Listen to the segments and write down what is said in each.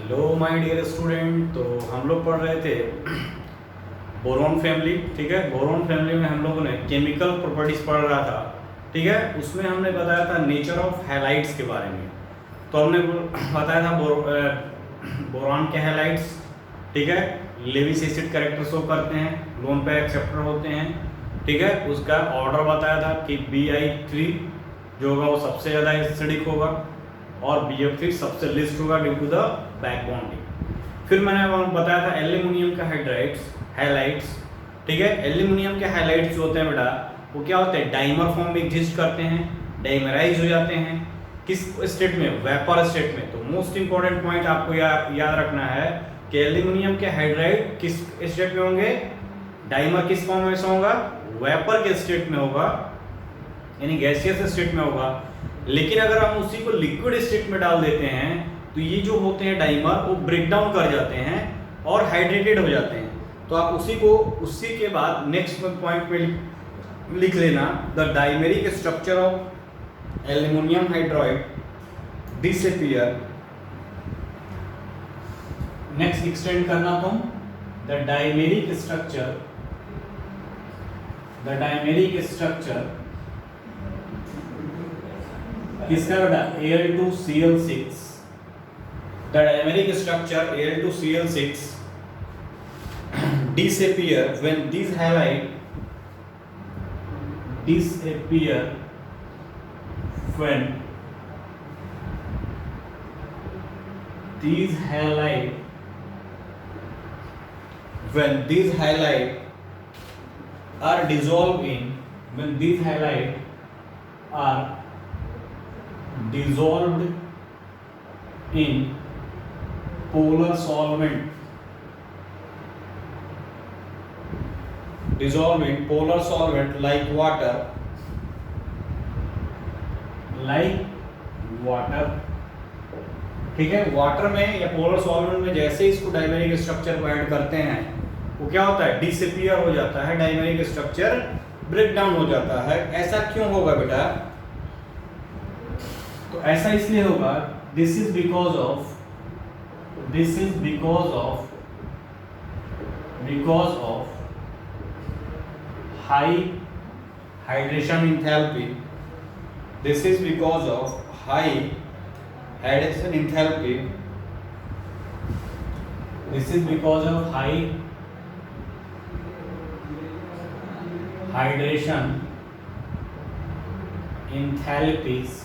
Hello my dear student. तो हम लोग पढ़ रहे थे बोरॉन फैमिली। ठीक है, बोरॉन फैमिली में हम लोगों ने केमिकल प्रॉपर्टीज पढ़ रहा था। ठीक है, उसमें हमने बताया था नेचर ऑफ हैलाइड्स के बारे में। तो हमने बताया था बोरॉन के हैलाइड्स। ठीक है, लेविस एसिड कैरेक्टर शो करते हैं, लोन पे एक्सेप्टर होते हैं। ठीक है, उसका ऑर्डर बताया था कि Bi3 जो होगा वो सबसे ज़्यादा एसिडिक होगा और BF3 सबसे लिस्ट होगा due to the back bonding. फिर मैंने बताया था एल्यूमिनियम का हैलाइड्स। ठीक है, एल्यूमिनियम के हैलाइड्स जो होते हैं बेटा वो क्या होते हैं, डाइमर फॉर्म में एग्जिस्ट करते हैं, डाइमराइज हो जाते हैं। किस स्टेट में? वेपर स्टेट में। तो मोस्ट इंपॉर्टेंट पॉइंट आपको याद रखना है कि एल्यूमिनियम के हाइड्राइड किस स्टेट में होंगे, डाइमर किस फॉर्म में होगा, वेपर के स्टेट में होगा, यानी गैसियस स्टेट में होगा। लेकिन अगर हम उसी को लिक्विड स्टेट में डाल देते हैं तो ये जो होते हैं डाइमर वो ब्रेक डाउन कर जाते हैं और हाइड्रेटेड हो जाते हैं। तो आप उसी के बाद नेक्स्ट पॉइंट में लिख लेना, the dimeric structure of aluminium hydride disappear. Next extend करना तुम, द डाइमेरिक स्ट्रक्चर किसका बेटा, Al2Cl6। The dimeric structure Al2Cl6 disappear when these halide are dissolved in polar solvent, like water, ठीक है। वाटर में या पोलर सॉल्वेंट में जैसे ही इसको डाइमेरिक स्ट्रक्चर को ऐड करते हैं वो क्या होता है, डिसअपीयर हो जाता है, डाइमेरिक स्ट्रक्चर ब्रेक डाउन हो जाता है। ऐसा क्यों होगा बेटा? तो ऐसा इसलिए होगा, this is because of high hydration enthalpy. This is because of high hydration enthalpy. This is because of high hydration enthalpies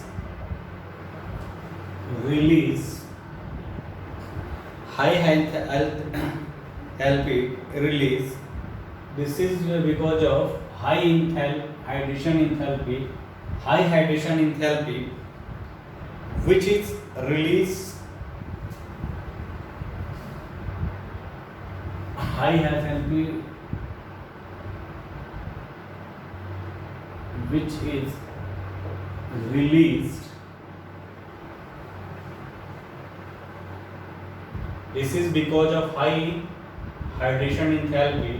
release, high enthalpy release. This is because of high hydration enthalpy, which is release, high enthalpy which is released. This is because of high hydration enthalpy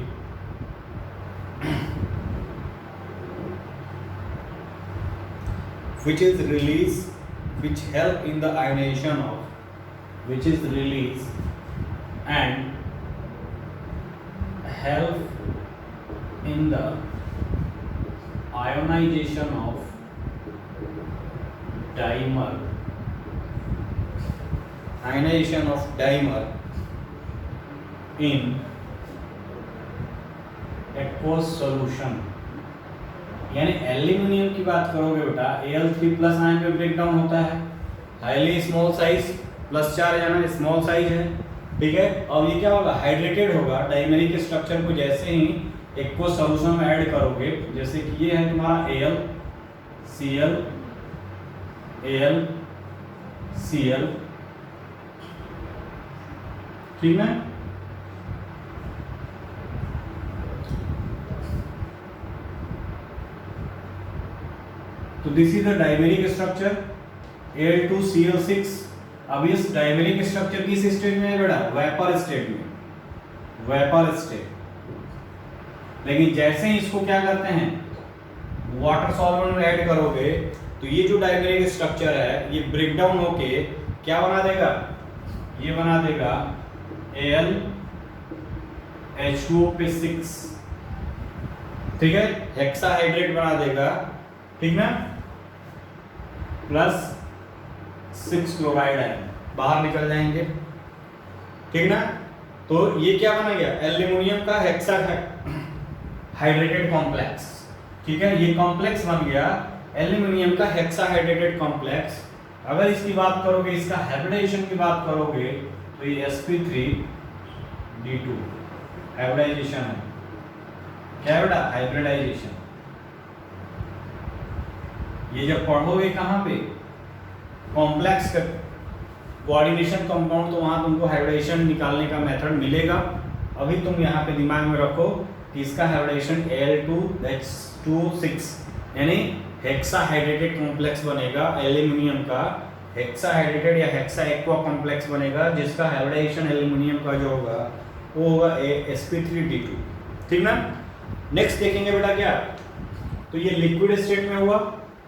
which help in the ionization of, and help in the ionization of dimer in aqueous solution। यानी aluminium की बात करोगे बेटा, Al3+ ion में break down होता है, highly small size, +4 यानी small size है। ठीक है, अब ये क्या होगा, हाइड्रेटेड होगा। डाइमेरिक स्ट्रक्चर को जैसे ही एक्वस सॉल्यूशन में ऐड करोगे, जैसे कि ये है तुम्हारा AlCl, ठीक है। तो this is the dimeric structure Al2Cl6। अब इस डाइमेरिक स्ट्रक्चर किस स्टेट में है बेटा, वेपर स्टेट। लेकिन जैसे ही इसको क्या करते हैं, वाटर सॉल्वेंट में ऐड करोगे तो ये जो डाइमेरिक स्ट्रक्चर है ये ब्रेक डाउन होके क्या बना देगा, ये बना देगा Al H2O पे 6, ठीक है, हेक्साहाइड्रेट बना देगा, ठीक ना, प्लस 6 क्लोराइड आयन बाहर निकल जाएंगे, ठीक ना। तो ये क्या बना गया, एल्यूमिनियम का हेक्साहाइड्रेटेड कॉम्प्लेक्स, ठीक है, ये कॉम्प्लेक्स बन गया एल्यूमिनियम का हेक्साहाइड्रेटेड कॉम्प्लेक्स। अगर इसकी बात करोगे, इसका हाइब्रिडाइजेशन की बात करोगे, तो ये sp3d2 हाइब्रिडाइजेशन है, क्या बेटा, हाइब्रिडाइजेशन। ये जब पढ़ोगे कहाँ पे, कॉम्प्लेक्स का कोऑर्डिनेशन कंपाउंड, तो वहां तुमको हाइब्रिडाइजेशन निकालने का मेथड मिलेगा। अभी तुम यहाँ पे दिमाग में रखो कि इसका हाइब्रिडाइजेशन Al2H26 यानी हेक्साहाइड्रेटेड कॉम्प्लेक्स बनेगा, एल्यूमिनियम का हेक्साहाइड्रेटेड या हेक्सा एक्वा कॉम्प्लेक्स बनेगा, जिसका हाइब्रिडाइजेशन एल्यूमिनियम का जो होगा वो होगा sp3d2, ठीक ना। नेक्स्ट देखेंगे बेटा क्या, तो ये लिक्विड स्टेट में हुआ,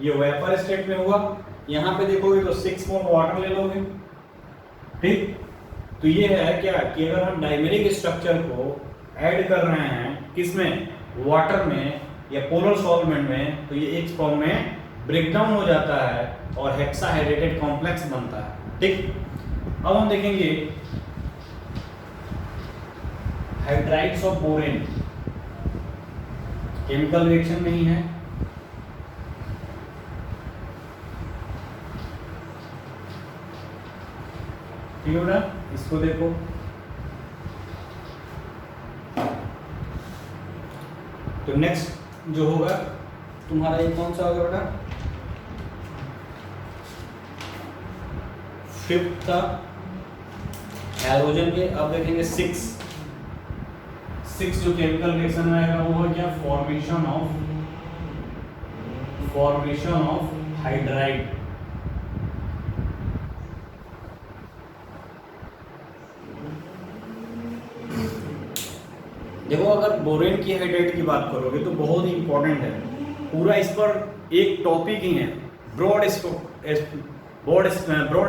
ये वेपर स्टेट में हुआ। यहाँ पे देखोगे तो 6 मोल वाटर ले लोगे, ठीक। तो ये है क्या कि अगर हम डायमेरिक स्ट्रक्चर को ऐड कर रहे हैं किसमें, वाटर में या पोलर सॉल्वेंट में, तो ये एक फॉर्म में ब्रेक डाउन हो जाता है और हेक्साहाइड्रेटेड कॉम्प्लेक्स बनता है, ठीक। अब हम देखेंगे hydrides of borane, chemical reaction नहीं है, ठीक है बेटा, इसको देखो, तो नेक्स्ट जो होगा तुम्हारा ये कौन सा होगा बेटा, 5th था हैलोजन के। अब देखेंगे 6 जो केमिकल रिएक्शन में आएगा वो है क्या, फॉर्मेशन ऑफ हाइड्राइड। देखो अगर बोरेन की हाइड्राइड की बात करोगे तो बहुत ही इंपॉर्टेंट है, पूरा इस पर एक टॉपिक ही है, ब्रॉड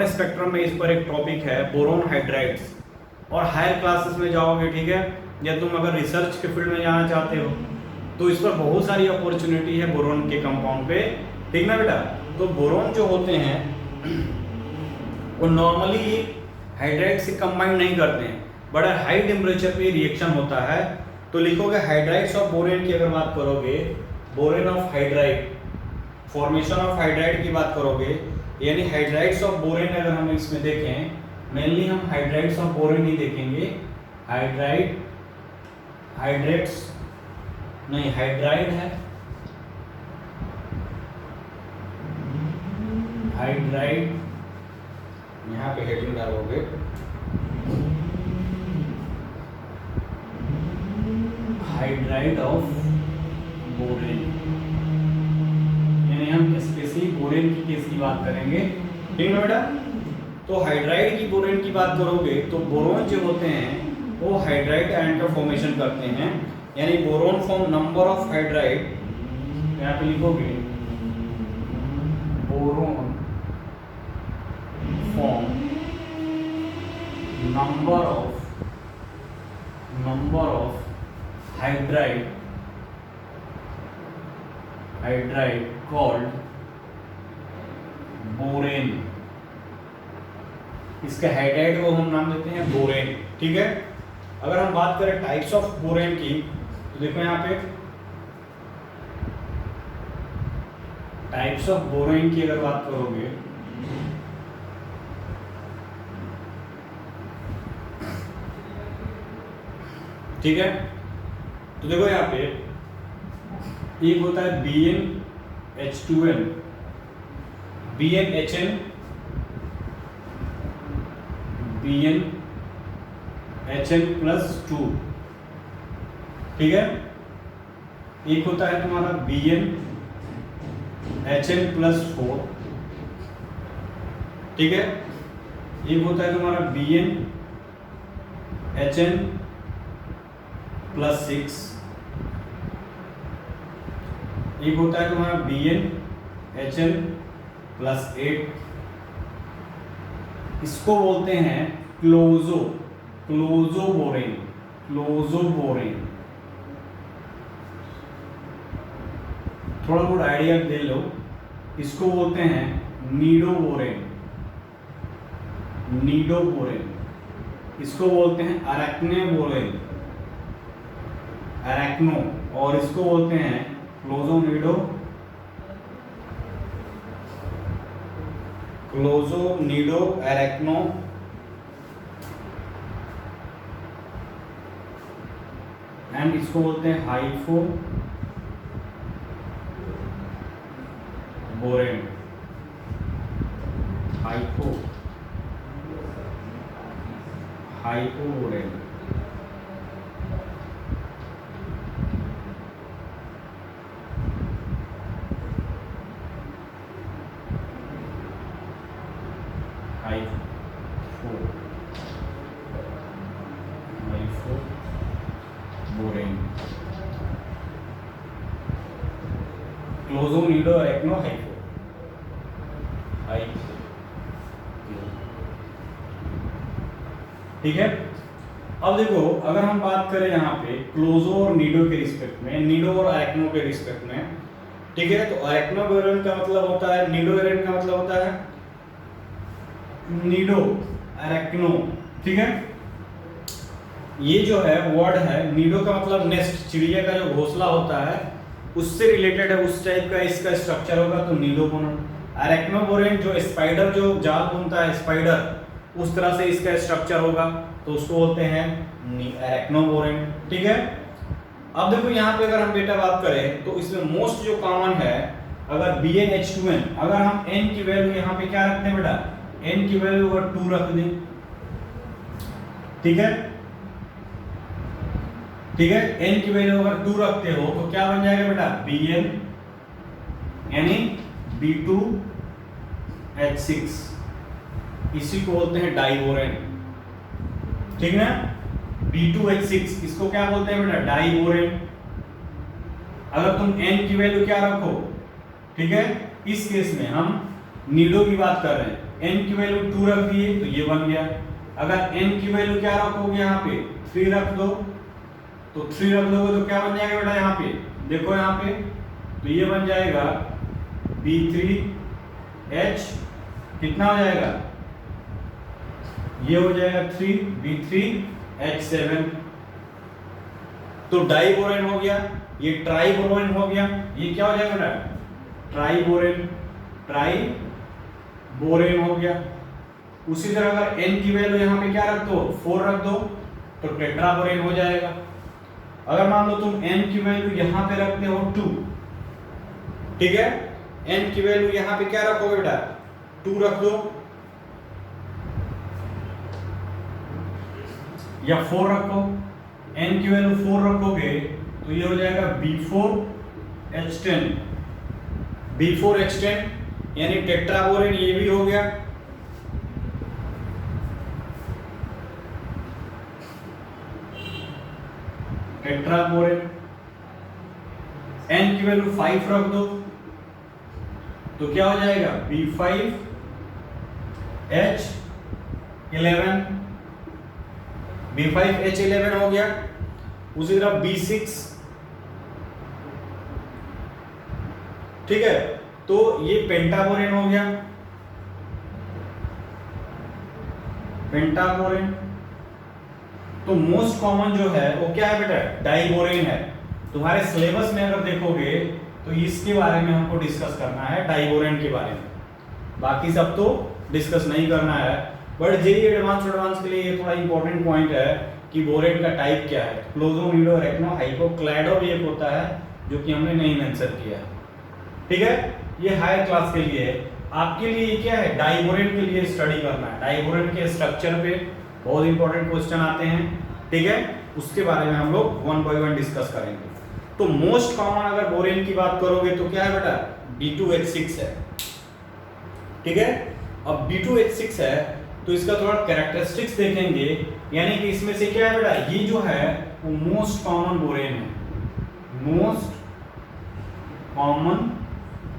स्पेक्ट्रम में इस पर एक टॉपिक है बोरोन हाइड्राइड्स। और हायर क्लासेस में जाओगे, ठीक है, या तुम अगर रिसर्च के फील्ड में जाना चाहते हो तो इस पर बहुत सारी अपॉर्चुनिटी है बोरोन के कंपाउंड पे, ठीक ना बेटा। तो बोरोन जो होते हैं वो नॉर्मली हाइड्राइड से कंबाइन नहीं करते हैं, बड़ा हाई टेम्परेचर पे रिएक्शन होता है। तो लिखोगे हाइड्राइड्स ऑफ बोरेन की अगर बात करोगे, borane of hydride, formation of hydride की बात करोगे, यानी हाइड्राइड्स ऑफ बोरेन अगर हम इसमें देखें, मेनली हम हाइड्राइड्स ऑफ बोरेन ही देखेंगे। हाइड्राइड है, हाइड्राइड यहाँ पे हेडिंग डालोगे, हाइड्राइड ऑफ बोरेन, यानी हम स्पेशली बोरेन की केस की बात करेंगे, ठीक है बेटा। तो हाइड्राइड की बोरेन की बात करोगे तो बोरोन जो होते हैं वो हाइड्राइड आयन का फॉर्मेशन करते हैं, यानी boron form number of hydride, यहाँ पे लिखोगे boron form number of hydride called borane. इसके हाइड्राइड को हम नाम देते हैं बोरेन, ठीक है। अगर हम बात करें टाइप्स ऑफ बोरेन की तो देखो यहाँ पे टाइप्स ऑफ बोरेन की अगर बात करोगे ठीक है, तो देखो यहाँ पे एक होता है BnH2n, BnHn, BnHn+2, ठीक है। एक होता है तुम्हारा BnHn+4, ठीक है। एक होता है तुम्हारा BnHn+6, एक होता है तुम्हारा BnHn+8। इसको बोलते हैं क्लोजोबोरेन, थोड़ा बहुत आइडिया दे लो। इसको बोलते हैं नीडोबोरेन, इसको बोलते हैं अरेक्नेबोरेन, और इसको बोलते हैं क्लोजोनिडो अरेक्नो, एंड इसको बोलते हैं हाइपोबोरेन, हाइपोबोरेन। हाइपोबोरेन, क्लोजोनिडो अरेक्नो हाइपो। ठीक है। अब देखो, अगर हम बात करें यहाँ पे क्लोजो और नीडो के रिस्पेक्ट में, नीडो और अरेक्नो के रिस्पेक्ट में, ठीक है, तो अरेक्नोबोरेन का मतलब होता है, नीडोबोरेन का मतलब होता है नीडो अरेक्नो, ठीक है। ये जो है वर्ड है, नीडो का मतलब नेस्ट, चिड़िया का जो घोंसला होता है उससे रिलेटेड है, उस टाइप का इसका स्ट्रक्चर होगा, तो नीडोबोरेन। अरेक्नोबोरेन जो स्पाइडर जो जाल बुनता है, स्पाइडर, उस तरह से इसका स्ट्रक्चर होगा, तो उसको बोलते हैं अरेक्नोबोरेन, ठीक है। अब देखो यहाँ पे अगर हम बेटा बात करें तो इसमें मोस्ट जो कॉमन है, अगर BnH2n, अगर हम n की वैल्यू यहाँ पे क्या रखते हैं बेटा, n की वैल्यू अगर 2 रख दें, ठीक है, n की वैल्यू अगर 2 रखते हो तो क्या बन जाएगा बेटा, Bn यानी B2H6, इसी को बोलते हैं डाइबोरेन, ठीक है ना। B2H6 इसको क्या बोलते हैं बेटा, डाइबोरेन। अगर तुम n की वैल्यू क्या रखो, ठीक है, इस केस में हम नीडो की बात कर रहे हैं, n की वैल्यू 2 रख दिए तो ये बन गया। अगर n की वैल्यू क्या रखोगे, यहाँ पे 3 रख दो, तो 3 रख दोगे तो क्या बन जाएगा बेटा, यहाँ पे देखो, यहाँ पे तो ये बन जाएगा B3H, कितना हो जाएगा, ये हो जाएगा 3 B3H7, तो डाइबोरेन हो गया, ये ट्राइबोरेन हो गया, ये क्या हो जाएगा बेटा, ट्राइबोरेन हो गया। उसी तरह अगर n की वैल्यू यहाँ पे क्या रख दो, 4 रख दो, तो टेट्राबोरेन हो जाएगा। अगर मान लो तुम n की वैल्यू यहाँ पे रखते हो 2, ठीक है, n की वैल्यू यहाँ पे क्या रखोगे बेटा, 2 रख दो या 4 रखो, n की वैल्यू 4 रखोगे तो ये हो जाएगा B4H10 यानी टेट्राबोरेन, ये भी हो गया। टेट्राबोरेन, n की वैल्यू 5 रख दो तो क्या हो जाएगा, B5H11 हो गया। उसी तरह B6, ठीक है, तो ये पेंटाबोरेन हो गया, पेंटाबोरेन। तो मोस्ट कॉमन जो है वो क्या है बेटा, डाइबोरेन है। तुम्हारे सिलेबस में अगर देखोगे तो इसके बारे में हमको डिस्कस करना है, डाइबोरेन के बारे में, बाकी सब तो डिस्कस नहीं करना है। बट जेई एडवांस के लिए ये थोड़ा इंपॉर्टेंट पॉइंट है कि बोरेन का टाइप क्या है। क्लोजो, नीडो, अरेक्नो, हाइपो, क्लैडो भी एक होता है जो कि हमने नहीं मेंशन किया, ठीक है। ये हायर क्लास के लिए है, आपके लिए क्या है, डाइबोरेन के लिए स्टडी करना है। डाइबोरेन के स्ट्रक्चर पे बहुत इंपॉर्टेंट क्वेश्चन आते हैं, ठीक है, उसके बारे में हम लोग 1 by 1 डिस्कस करेंगे। तो मोस्ट कॉमन अगर बोरेन की बात करोगे तो क्या है बेटा, B2H6 है, ठीक है। अब B2H6 है तो इसका थोड़ा कैरेक्टरिस्टिक्स देखेंगे, यानी कि इसमें से क्या है बेटा, ये जो है वो मोस्ट कॉमन बोरेन है, मोस्ट कॉमन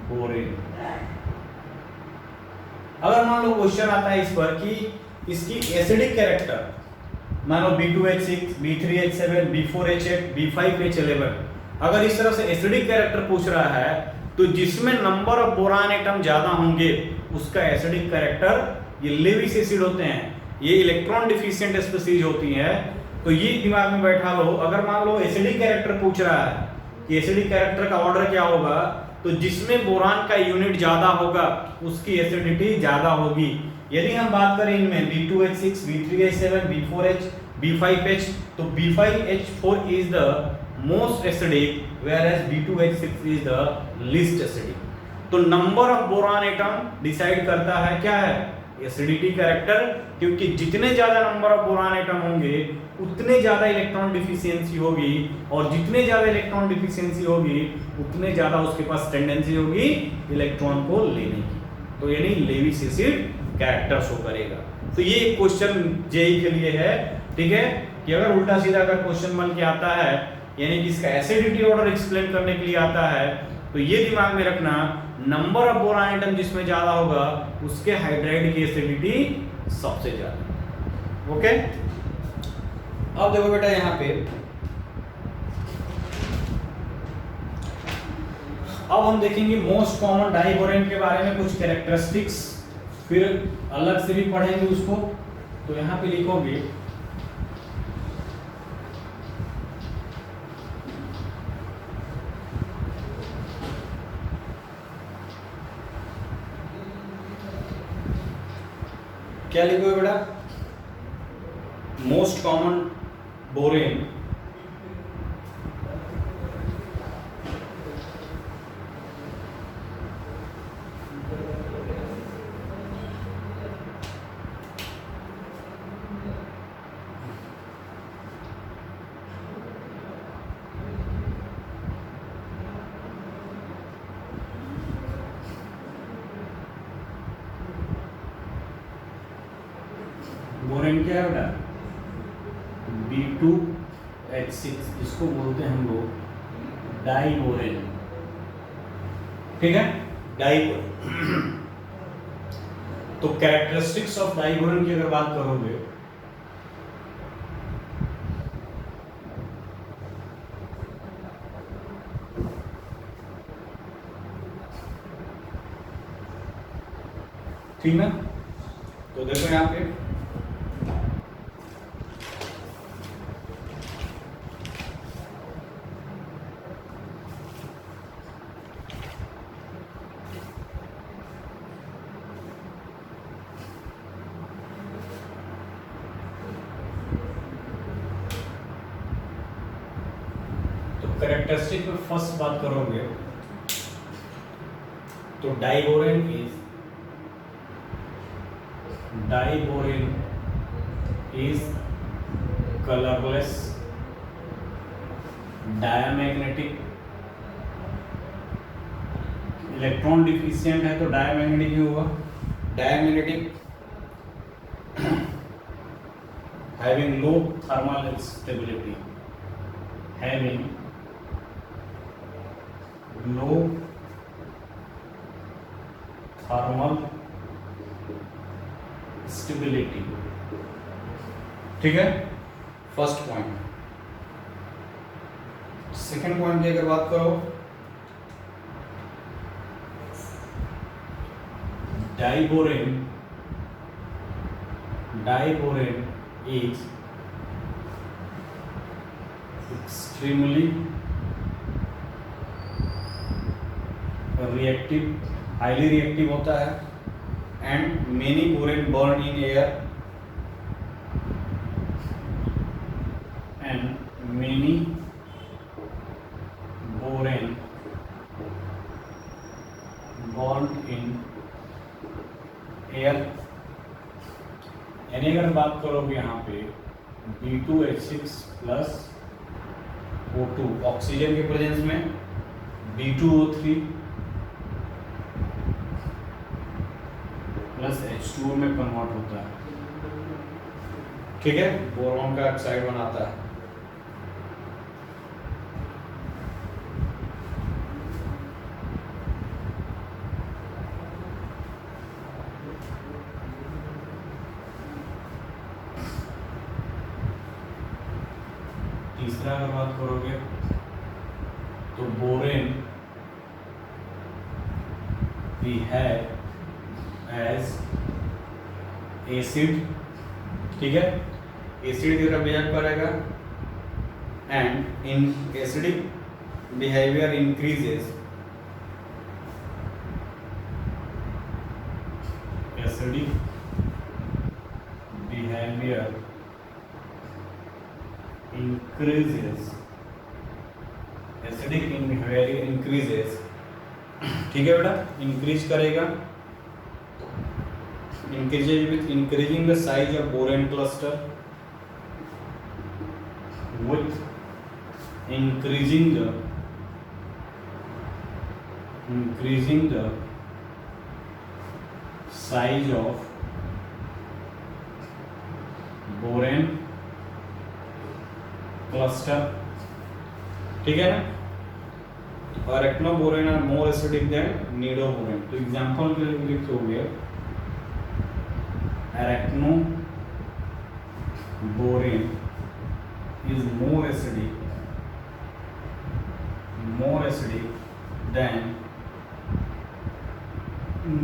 बोरेन। अगर मान लो क्वेश्चन आता है इस पर कि इसकी एसिडिक कैरेक्टर, मान लो B2H6, B3H7, B4H8, B5H11, अगर इस तरह से एसिडिक कैरेक्टर पूछ रहा है तो जिसमें नंबर ऑफ बोरान एटम ज्यादा होंगे उसका एसिडिक कैरेक्टर, ये लेविस एसिड होते हैं, ये इलेक्ट्रॉन डिफिशिएंट स्पीशीज होती हैं। तो ये दिमाग में बैठा लो, अगर मान लो एसिडिक कैरेक्टर पूछ रहा है कि एसिडिक कैरेक्टर का ऑर्डर क्या होगा, तो जिसमें बोरान का यूनिट ज्यादा होगा उसकी एसिडिटी ज्यादा होगी। यदि हम बात करें इनमें B2H6, B3H7, B4H, B5H, तो B5H4 is the most acidic whereas B2H6 is the least acidic। तो number of boron atom decide करता है क्या है, एसिडिटी कैरेक्टर, क्योंकि जितने ज्यादा नंबर ऑफ बोरान एटम होंगे उतने ज्यादा इलेक्ट्रॉन डिफिशियंसी होगी, और जितने ज्यादा इलेक्ट्रॉन डिफिशियंसी होगी उतने ज्यादा उसके पास टेंडेंसी होगी इलेक्ट्रॉन को लेने की। तो यानी लेविस एसिड कैरेक्टर शो करेगा। तो ये एक क्वेश्चन जेई के लिए है, ठीक है, कि अगर उल्टा सीधा अगर क्वेश्चन बन के आता है, यानी कि इसका एसिडिटी ऑर्डर एक्सप्लेन करने के लिए आता है, तो ये दिमाग में रखना, नंबर ऑफ बोरान एटम जिसमें ज्यादा होगा उसके हाइड्राइड की एसिडिटी सबसे ज्यादा। ओके, अब देखो बेटा यहाँ पे, अब हम देखेंगे मोस्ट कॉमन डाइबोरेन के बारे में कुछ कैरेक्टरिस्टिक्स, फिर अलग से भी पढ़ेंगे उसको। तो यहाँ पे लिखोगे क्या लिखोगे बेटा, मोस्ट कॉमन बोरेन बोरेन क्या है बेटा, B2H6, इसको बोलते हैं हम लोग डाइबोरेन, ठीक है, डाइबोरेन। तो कैरेक्टरिस्टिक्स ऑफ डाइबोरेन की अगर बात करोगे, ठीक ना, तो देखो यहाँ पे कैरेक्टरिस्टिक में फर्स्ट बात करोगे तो diborane is colourless, diamagnetic, electron deficient है तो डायमैग्नेटिक ही होगा, diamagnetic, having low thermal stability, having low thermal stability, ठीक है, फर्स्ट पॉइंट। सेकंड पॉइंट की अगर बात करो, diborane is extremely reactive, highly reactive होता है, and many boron burn in air, and many boron burn in air। यानी अगर बात करोगे यहाँ पे B2H6 प्लस O2 ऑक्सीजन के प्रेजेंस में B2O3 प्लस H2O में कन्वर्ट होता है, ठीक है, बोरॉन का ऑक्साइड बनाता है। तीसरा अगर बात करोगे तो borane we have as acid, ठीक है, एसिड की तरह बिहेव करेगा and in acidic behaviour increases, acidic behaviour increases, acidic behaviour increases, ठीक है बेटा, इंक्रीज करेगा, increases with increasing the size of borane cluster, with increasing the size of borane cluster, ठीक है ना। और arachnoborane are more acidic than nidoborane. तो example के लिए लिखोगे arachnoborane is more acidic than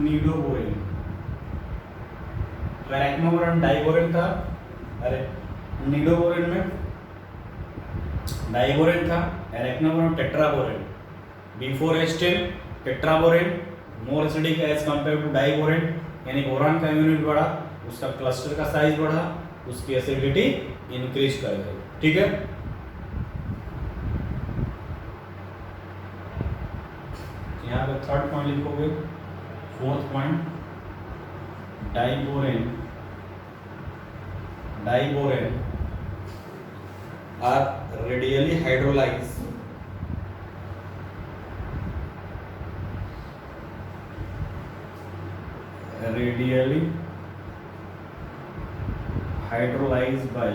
nidoborane। तो arachnoborane डाइबोरेन था, अरे निडोबोरेन में डाइबोरेन था, arachnoborane tetraborane, B4H10 tetraborane more acidic as compare to diborane, यानी बोरान का यूनिट बढ़ा, उसका क्लस्टर का साइज बढ़ा, उसकी एसिडिटी इंक्रीज करेगा, ठीक है। यहाँ पे थर्ड पॉइंट लिखोगे, fourth point, diborane are readily hydrolysed by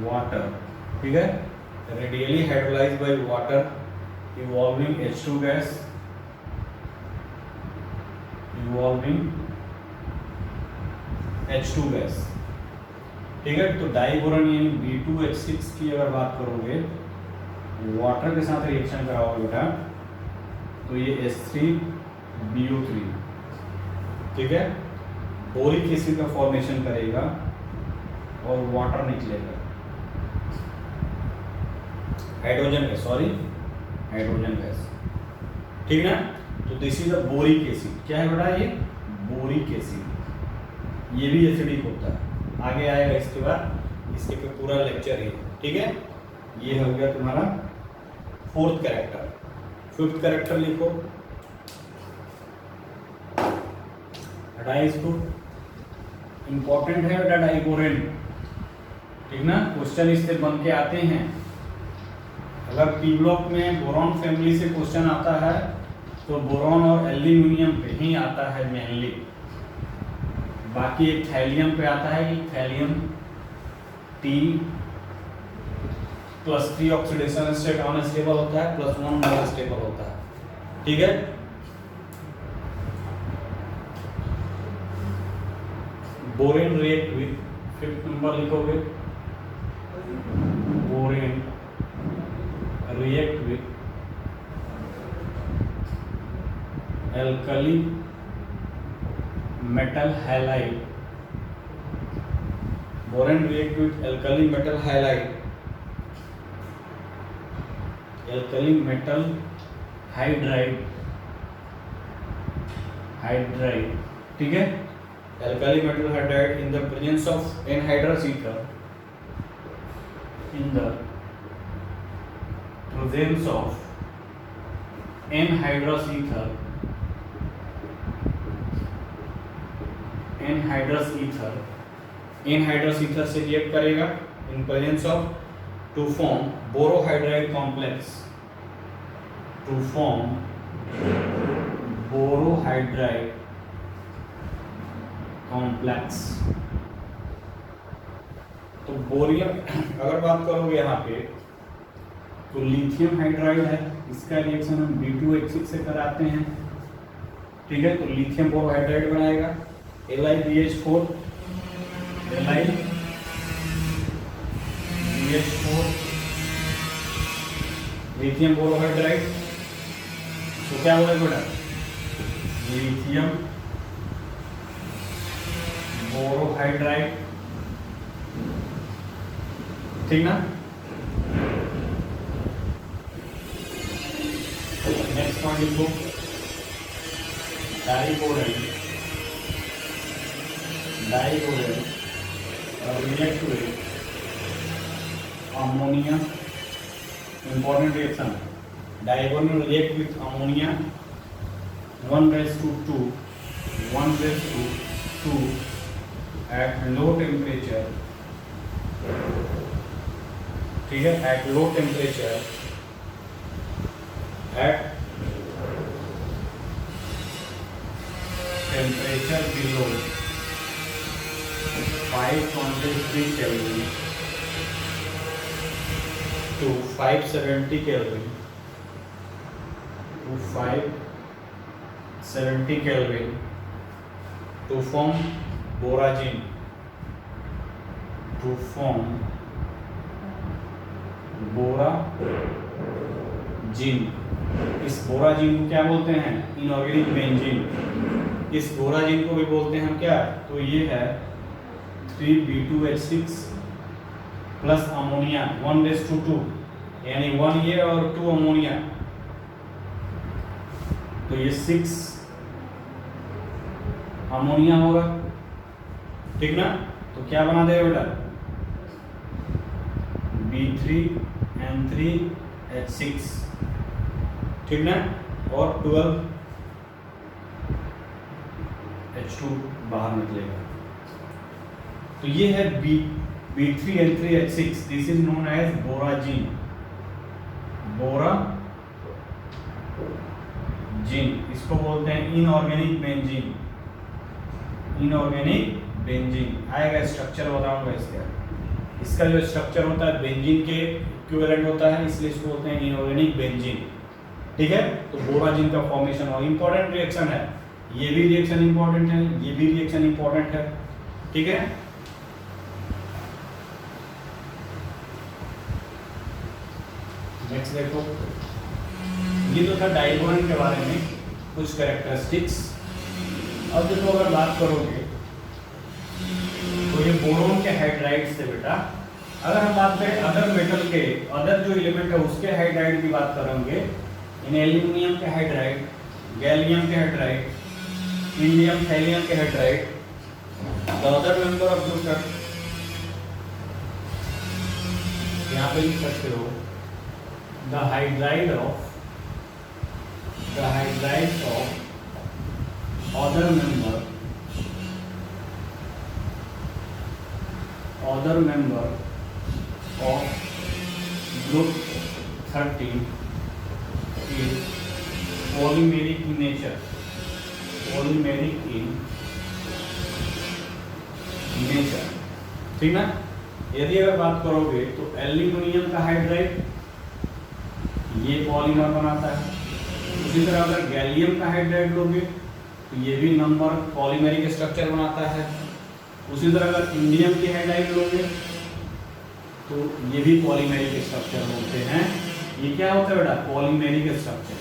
water, ठीक है, readily hydrolysed by water evolving H2 gas, ठीक है। तो डाइबोरेन यानी B2H6 की अगर बात करोगे, वाटर के साथ रिएक्शन कराओगे बेटा, तो ये H3BO3, ठीक है, बोरिक एसिड का फॉर्मेशन करेगा और वाटर निकलेगा, हाइड्रोजन गैस, ठीक है ना। तो this is a boric acid, क्या है बेटा ये बोरिक एसिड, ये भी एसिडिक होता है, आगे आएगा इसके बाद, इसके पे पूरा लेक्चर है, ठीक है। ये हो गया तुम्हारा फोर्थ कैरेक्टर। फिफ्थ कैरेक्टर लिखो, इंपॉर्टेंट है बेटा डाइबोरेन, ठीक ना, क्वेश्चन इससे बन के आते हैं। अगर पी ब्लॉक में बोरॉन फैमिली से क्वेश्चन आता है तो बोरॉन और एल्यूमिनियम पे ही आता है मेनली, बाकी एक थैलियम पे आता है कि thallium T+3 oxidation state unstable होता है, +1 मोर स्टेबल होता है, ठीक है। Borane react with, fifth number लिखोगे, borane react with alkali metal halide, boron react with alkali metal halide, alkali metal hydride, ठीक है, alkali metal hydride in the presence of anhydrous ether, in the presence of anhydrous ether, anhydrous ether से react करेगा in presence of to form borohydride complex, तो barium अगर बात करोगे यहाँ पे तो लिथियम हाइड्राइड है, इसका रिएक्शन हम B2H6 से कराते हैं, ठीक है। तो लिथियम बोरोहाइड्राइड बनाएगा, LiBH4, CH4 लिथियम बोरोहाइड्राइड। तो क्या बोले बेटा, लिथियम बोरोहाइड्राइड, ठीक ना। नेक्स्ट पॉइंट लिखो, डाइकोडेंट react with ammonia, important reaction. डाइकोडेंट react with ammonia 1:2 at low temperature, ठीक है, at low temperature at temperature below 523 Kelvin to 570 Kelvin to form बोराजिन, to form बोराजिन। इस बोराजिन को क्या बोलते हैं, इनऑर्गेनिक बेंजीन। इस बोराजिन को भी बोलते हैं हम क्या, तो ये है 3B2H6 प्लस अमोनिया 1:2, यानी 1 ये और 2 अमोनिया, तो ये 6 अमोनिया होगा, ठीक ना। तो क्या बना देगा बेटा, B3N3H6, ठीक ना, और 12H2 बाहर निकलेगा। तो ये है B3N3H6, this is known as borazine. इसको बोलते हैं इनऑर्गेनिक बेंजीन। आएगा स्ट्रक्चर बताऊंगा इसका जो स्ट्रक्चर होता है बेंजीन के इक्विवेलेंट होता है, इसलिए इसको बोलते हैं इनऑर्गेनिक बेंजीन, ठीक है। तो बोराजिन का फॉर्मेशन और इंपॉर्टेंट रिएक्शन है, ये भी रिएक्शन इंपॉर्टेंट है, ये भी रिएक्शन इंपॉर्टेंट है, ठीक है। नेक्स्ट देखो, ये तो था डाइकोडेंट के बारे में कुछ कैरेक्टरिस्टिक्स। अब देखो अगर बात करोगे तो ये बोरोन के हाइड्राइड से बेटा, अगर हम बात करें अदर मेटल के, अदर जो एलिमेंट है उसके हाइड्राइड की बात करेंगे, इन एल्यूमिनियम के हाइड्राइड, गैलियम के हाइड्राइड, इंडियम थैलियम के hydride, the other member of group, यहाँ पे लिख सकते हो the hydride of other member of group 13 is polymeric in nature, ठीक ना। यदि अगर बात करोगे तो एल्यूमिनियम का हाइड्राइड ये पॉलीमर बनाता है, उसी तरह अगर गैलियम का हाइड्राइड लोगे तो ये भी नंबर पॉलीमेरिक स्ट्रक्चर बनाता है, उसी तरह अगर इंडियम की हाइड्राइड लोगे तो ये भी पॉलीमेरिक स्ट्रक्चर होते हैं। ये क्या होता है बेटा, पॉलीमेरिक स्ट्रक्चर।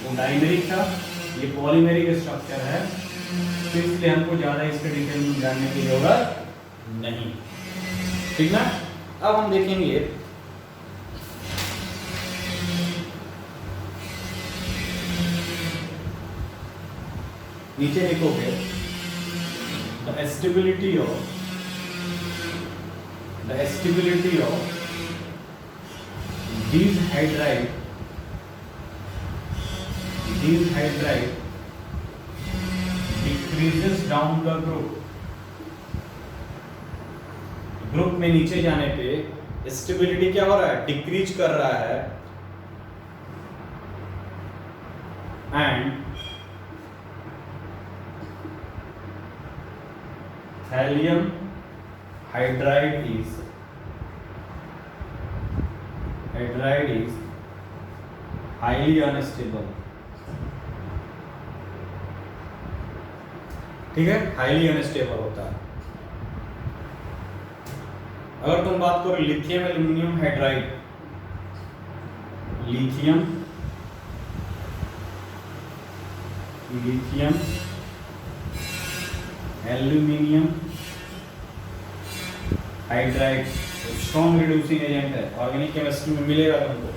वो डाइमेरिक था, ये पॉलीमेरिक स्ट्रक्चर है, तो इसलिए हमको ज़्यादा इसके डिटेल में जानने की जरूरत नहीं, ठीक ना। अब हम देखेंगे नीचे लिखोगे the stability of these hydride decreases down the group में नीचे जाने पे स्टेबिलिटी क्या हो रहा है, डिक्रीज कर रहा है, and thallium hydride is highly unstable, ठीक है, हाईली अनस्टेबल होता है। अगर तुम बात करो lithium aluminium hydride, lithium aluminium hydride strong reducing agent है, ऑर्गेनिक केमिस्ट्री में मिलेगा तुमको,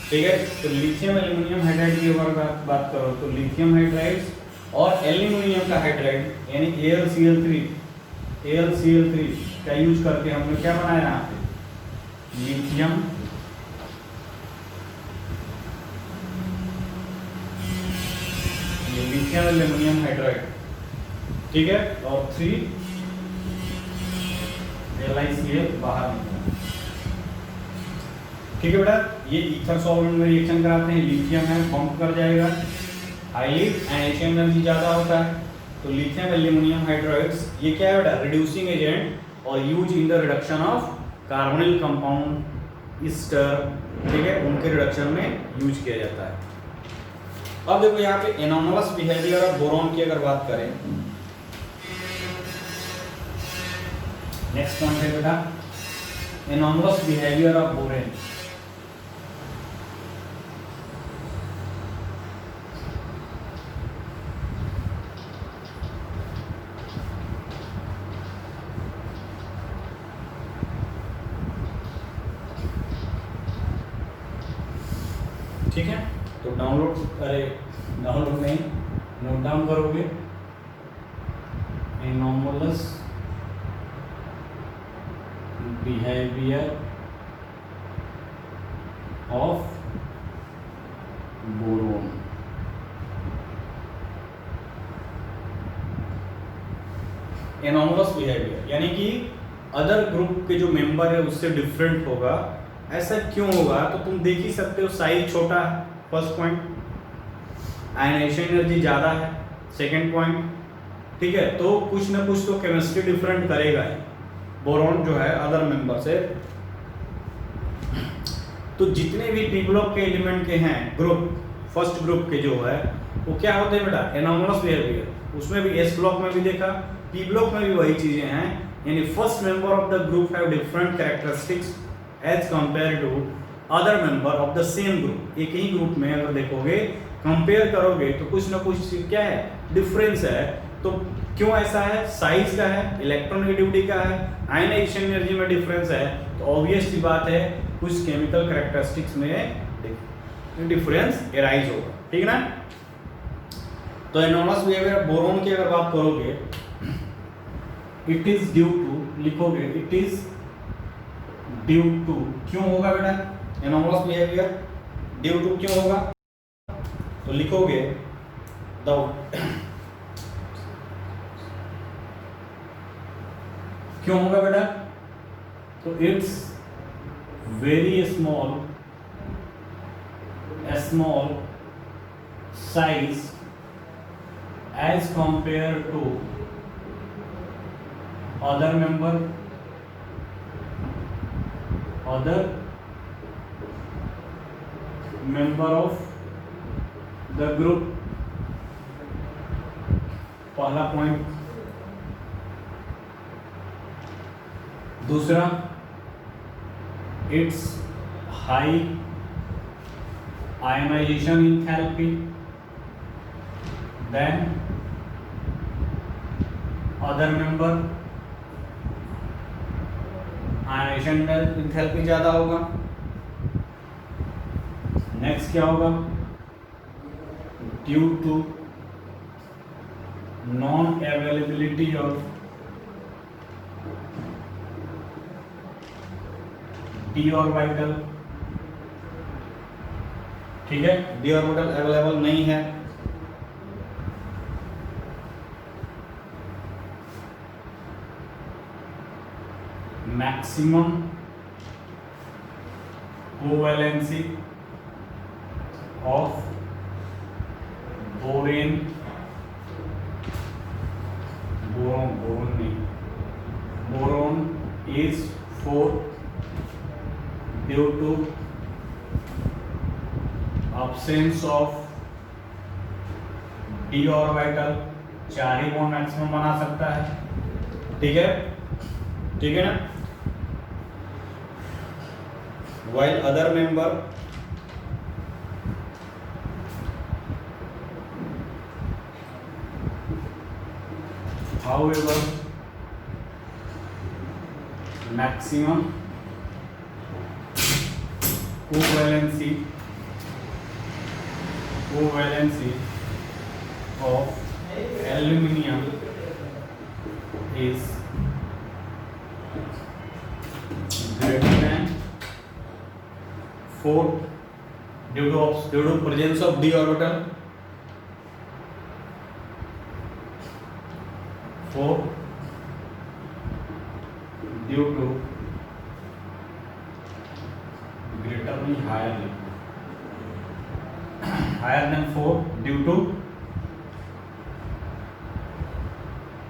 ठीक है। तो लिथियम एल्यूमिनियम हाइड्राइड की अगर बात करो तो लिथियम हाइड्राइड और एल्यूमिनियम का हाइड्राइड यानी AlCl3 का यूज करके हमने क्या बनाया यहाँ पे, लिथियम एल्यूमिनियम हाइड्राइड, ठीक है, और 3 LiCl बाहर निकला, ठीक है बेटा। ये ईथर सॉल्वेंट में रिएक्शन कराते हैं, लिथियम है पंप कर जाएगा, हाईली एनालिसिस एनर्जी ज़्यादा होता है। तो लिथियम एल्यूमिनियम हाइड्राइड्स ये क्या है बेटा, रिड्यूसिंग एजेंट और use in the reduction of carbonyl compound Easter, ठीक है, उनके रिडक्शन में यूज किया जाता है। अब देखो यहाँ पे एनोमलस बिहेवियर ऑफ बोरॉन की अगर बात करें, नेक्स्ट पॉइंट है बेटा एनोमलस बिहेवियर ऑफ बोरेन। ठीक है, तो डाउनलोड नहीं, नोट डाउन करोगे anomalous behaviour of boron. Anomalous behaviour यानी कि अदर ग्रुप के जो मेंबर है उससे डिफरेंट होगा। ऐसा क्यों होगा, तो तुम देख ही सकते हो, साइज छोटा है फर्स्ट पॉइंट, आयनाइजेशन एनर्जी ज़्यादा है सेकंड पॉइंट, ठीक है। तो कुछ ना कुछ तो केमिस्ट्री डिफरेंट करेगा ही बोरॉन जो है अदर मेंबर से। तो जितने भी पी ब्लॉक के एलिमेंट के हैं ग्रुप, फर्स्ट ग्रुप के जो है वो क्या होते हैं बेटा, एनोमलस बिहेवियर। उसमें भी एस ब्लॉक में भी देखा, पी ब्लॉक में भी वही चीजें हैं, यानी first member of the group have different characteristics as compare to other member of the same group. एक ही ग्रुप में अगर देखोगे कंपेयर करोगे तो कुछ ना कुछ क्या है, डिफरेंस है। तो क्यों ऐसा है, साइज का है, इलेक्ट्रोनेगेटिविटी का है, आयनाइजेशन एनर्जी में डिफरेंस है, तो ऑब्वियस सी बात है कुछ केमिकल कैरेक्टरिस्टिक्स में डिफरेंस एराइज होगा, ठीक है ना। तो एनोमलस बिहेवियर ऑफ बोरोन की अगर बात करोगे, इट इज ड्यू टू, लिखोगे इट इज ड्यू टू, क्यों होगा बेटा एनोमलस बिहेवियर ड्यू टू क्यों होगा, तो लिखोगे द क्यों होगा बेटा, तो it's very small size as compare to other member of the group. पहला पॉइंट। दूसरा, it's high ionisation enthalpy than other member, ionisation enthalpy ज्यादा होगा। नेक्स्ट क्या होगा, due to non availability of d orbital, ठीक है, डी ऑर्बिटल अवेलेबल नहीं है। Maximum covalency of borane, boron is 4 due to absence of d orbital, 4 ही bond maximum बना सकता है, ठीक है, ठीक है ना। while other member however maximum covalency of aluminium is greater than 4 due to presence of d orbital, 4 due to greater than higher than 4 due to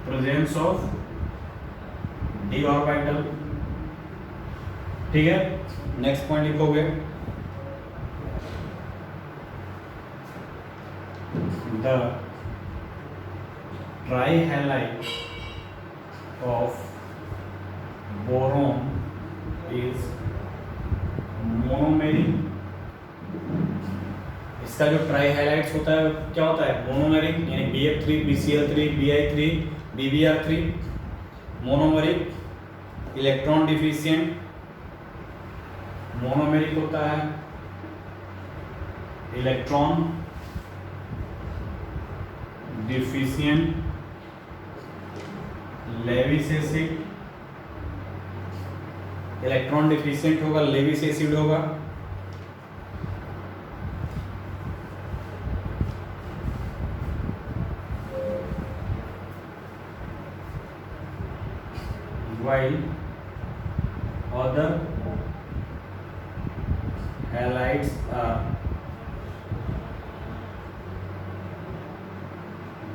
presence of d orbital। ठीक है, नेक्स्ट पॉइंट लिखोगे the trihalide of boron is monomeric. इसका जो ट्राइहैलाइड्स होता है क्या होता है? मोनोमेरिक, यानी BF3 BCl3 Bi3 BBr3। Monomeric electron deficient, monomeric होता है electron deficient, Lewis acid, electron deficient होगा, लेविस एसिड होगा। while other halides are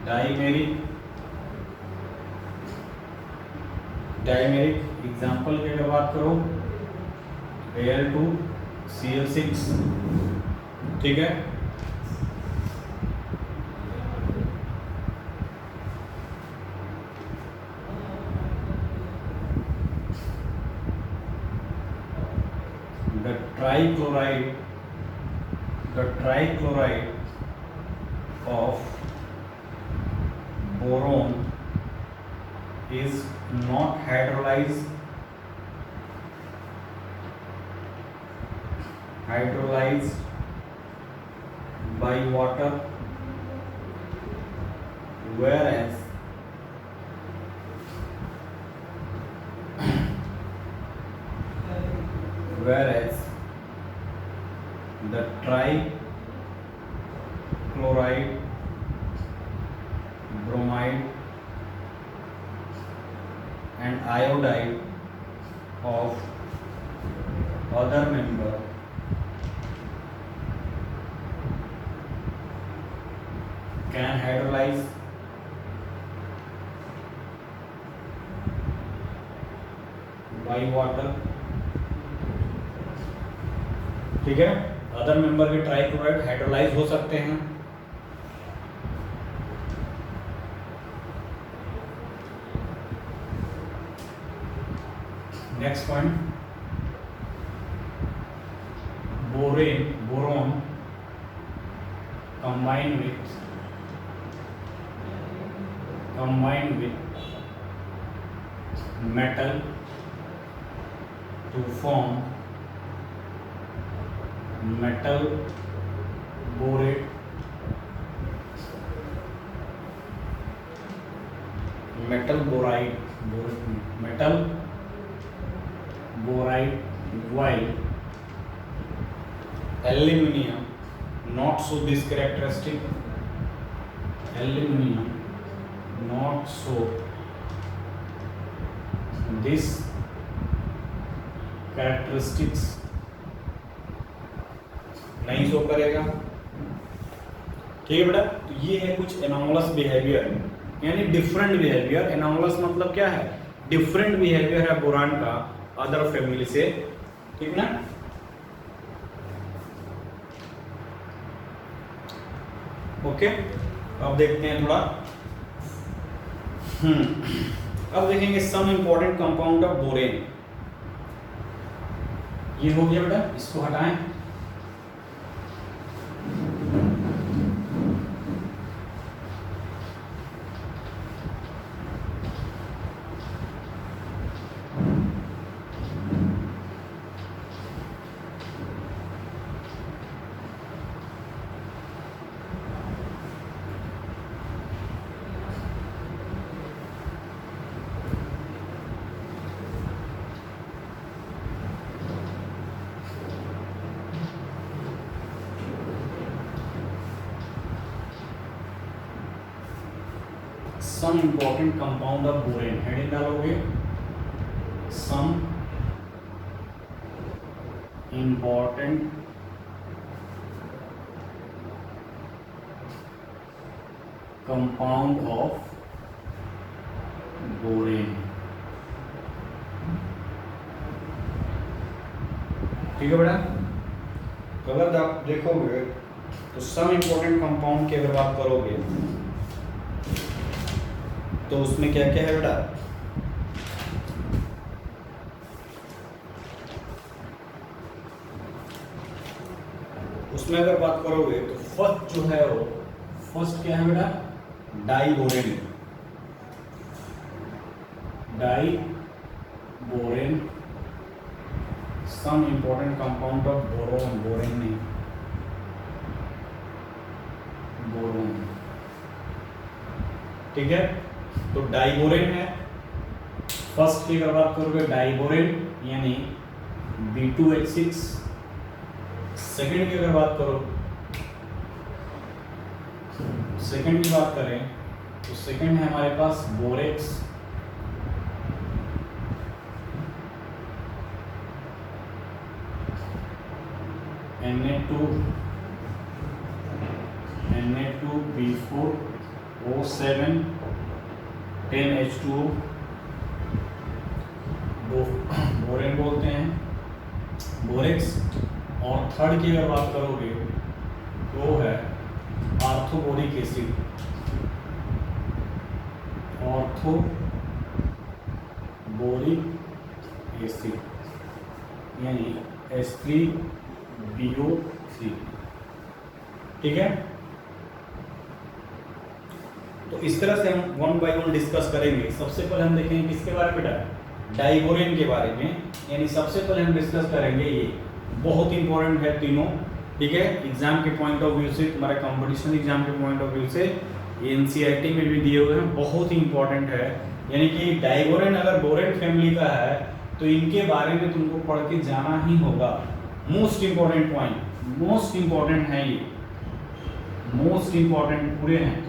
dimeric। Example की अगर बात करो Al2Cl6, ठीक है। The trichloride of boron is not hydrolyzed by water, whereas the trichloride, bromide and iodide of other member can hydrolyze by water। ठीक है, other member के trichloride hydrolyse हो सकते हैं। Next point, boron combined with metal to form metal borate, metal boride, while aluminium not so this characteristic, aluminium not so this characteristics नहीं show करेगा। ठीक है बेटा, तो ये है कुछ एनोमलस बिहेवियर, यानी डिफरेंट बिहेवियर। एनोमलस मतलब क्या है? डिफरेंट बिहेवियर है बोरान का अदर फैमिली से, ठीक ना। ओके, अब देखते हैं थोड़ा। अब देखेंगे some important compound of borane. ये हो गया बेटा, इसको हटाएं। Some important compound of borane, heading डालोगे some important compound of borane. ठीक है बेटा, तो अगर आप देखोगे तो सम इंपॉर्टेंट कंपाउंड की अगर बात करोगे तो उसमें क्या क्या है बेटा, उसमें अगर बात करोगे तो फर्स्ट जो है वो, फर्स्ट क्या है बेटा, diborane. Diborane some important compound of boron, borane नहीं, बोरोन। ठीक है, तो डाइबोरेन है फर्स्ट की अगर बात करोगे, डाइबोरेन यानी B2H6। सेकंड की अगर बात करो, सेकंड की बात करें तो सेकंड है हमारे पास बोरेक्स। Na2B4O7 10H2O बोरेन बोलते हैं, बोरेक्स। और थर्ड की अगर बात करोगे तो वो है आर्थोबोरिक एसिड, आर्थोबोरिक एसिड यानी H3BO3। ठीक है, तो इस तरह से हम वन बाय वन डिस्कस करेंगे। सबसे पहले हम देखेंगे किसके बारे में बेटा, डाइबोरेन के बारे में। यानी सबसे पहले हम डिस्कस करेंगे, ये बहुत इंपॉर्टेंट है तीनों। ठीक है, एग्जाम के पॉइंट ऑफ व्यू से, तुम्हारे कंपटीशन एग्जाम के पॉइंट ऑफ व्यू से, एनसीईआरटी में भी दिए हुए हैं, बहुत ही इंपॉर्टेंट है। यानी कि डाइबोरेन अगर बोरेन फैमिली का है तो इनके बारे में तुमको पढ़ के जाना ही होगा। Most important point, most important है ये, मोस्ट इंपॉर्टेंट पूरे हैं।